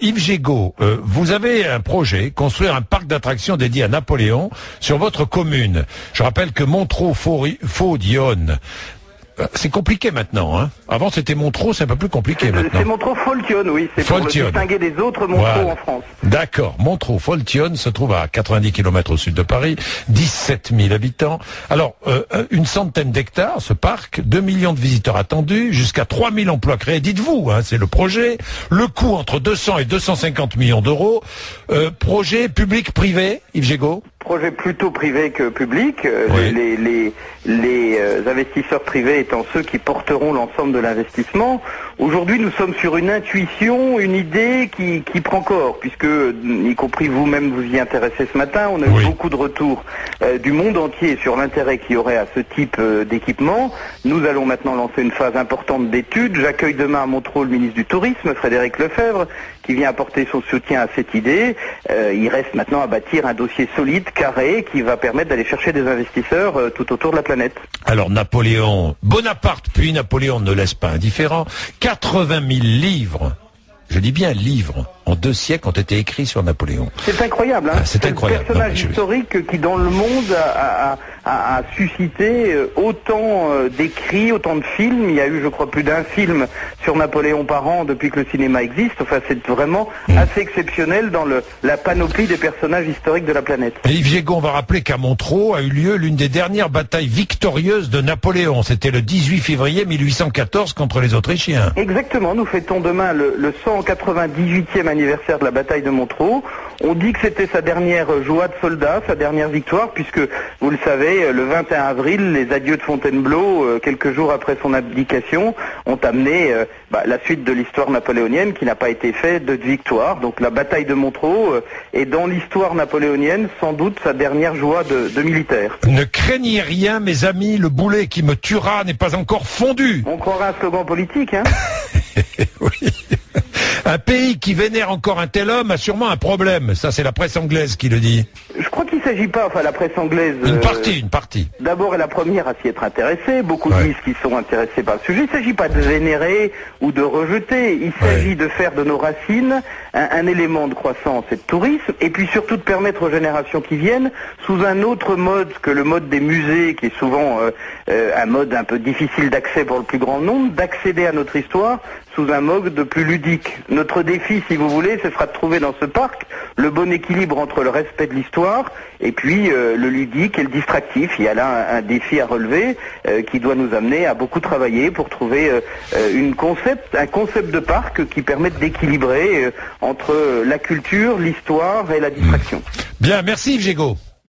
Yves Gégaud, vous avez un projet, construire un parc d'attractions dédié à Napoléon sur votre commune. Je rappelle que Montreux-Fault-Yonne, c'est compliqué maintenant, hein. Avant c'était Montreux, c'est un peu plus compliqué maintenant. C'est Montreux-Fault-Yonne, oui, c'est pour le distinguer des autres Montreux en France. D'accord, Montreux-Fault-Yonne se trouve à 90 km au sud de Paris, 17 000 habitants. Alors, une centaine d'hectares, ce parc, 2 millions de visiteurs attendus, jusqu'à 3 000 emplois créés, dites-vous, hein, c'est le projet. Le coût entre 200 et 250 millions d'euros. Projet public-privé, Yves Gégaud? Projet plutôt privé que public. Oui. Les investisseurs privés étant ceux qui porteront l'ensemble de l'investissement. Aujourd'hui, nous sommes sur une intuition, une idée qui prend corps, puisque, y compris vous-même, vous y intéressez ce matin. On a eu beaucoup de retours du monde entier sur l'intérêt qu'il y aurait à ce type d'équipement. Nous allons maintenant lancer une phase importante d'études. J'accueille demain à Montreux le ministre du Tourisme, Frédéric Lefebvre, qui vient apporter son soutien à cette idée. Il reste maintenant à bâtir un dossier solide, carré, qui va permettre d'aller chercher des investisseurs tout autour de la planète. Alors Napoléon, Bonaparte puis Napoléon ne laisse pas indifférent. 80 000 livres, je dis bien livres, en 2 siècles ont été écrits sur Napoléon. C'est incroyable, hein. C'est incroyable. Un personnage historique qui, dans le monde, a suscité autant d'écrits, autant de films. Il y a eu, je crois, plus d'un film sur Napoléon par an depuis que le cinéma existe. Enfin, c'est vraiment assez exceptionnel dans la panoplie des personnages historiques de la planète. Et Yves Gégaud, on va rappeler qu'à Montreux a eu lieu l'une des dernières batailles victorieuses de Napoléon. C'était le 18 février 1814 contre les Autrichiens. Exactement. Nous fêtons demain le 198e anniversaire de la bataille de Montreux. On dit que c'était sa dernière joie de soldat, sa dernière victoire, puisque, vous le savez, le 21 avril, les adieux de Fontainebleau, quelques jours après son abdication, ont amené la suite de l'histoire napoléonienne qui n'a pas été faite de victoire. Donc la bataille de Montreux est dans l'histoire napoléonienne sans doute sa dernière joie de militaire. Ne craignez rien, mes amis, le boulet qui me tuera n'est pas encore fondu. On croirait un slogan politique, hein. Oui. Un pays qui vénère encore un tel homme a sûrement un problème. Ça, c'est la presse anglaise qui le dit. Je crois qu'il ne s'agit pas, enfin la presse anglaise... Une partie. D'abord est la première à s'y être intéressée. Beaucoup disent qu'ils sont intéressés par le sujet. Il ne s'agit pas de vénérer ou de rejeter. Il s'agit de faire de nos racines un élément de croissance et de tourisme. Et puis surtout de permettre aux générations qui viennent, sous un autre mode que le mode des musées, qui est souvent un mode un peu difficile d'accès pour le plus grand nombre, d'accéder à notre histoire sous un mode plus ludique. Notre défi, si vous voulez, ce sera de trouver dans ce parc le bon équilibre entre le respect de l'histoire et puis le ludique et le distractif. Il y a là un défi à relever qui doit nous amener à beaucoup travailler pour trouver un concept de parc qui permette d'équilibrer entre la culture, l'histoire et la distraction. Bien, merci Yves Gégaud.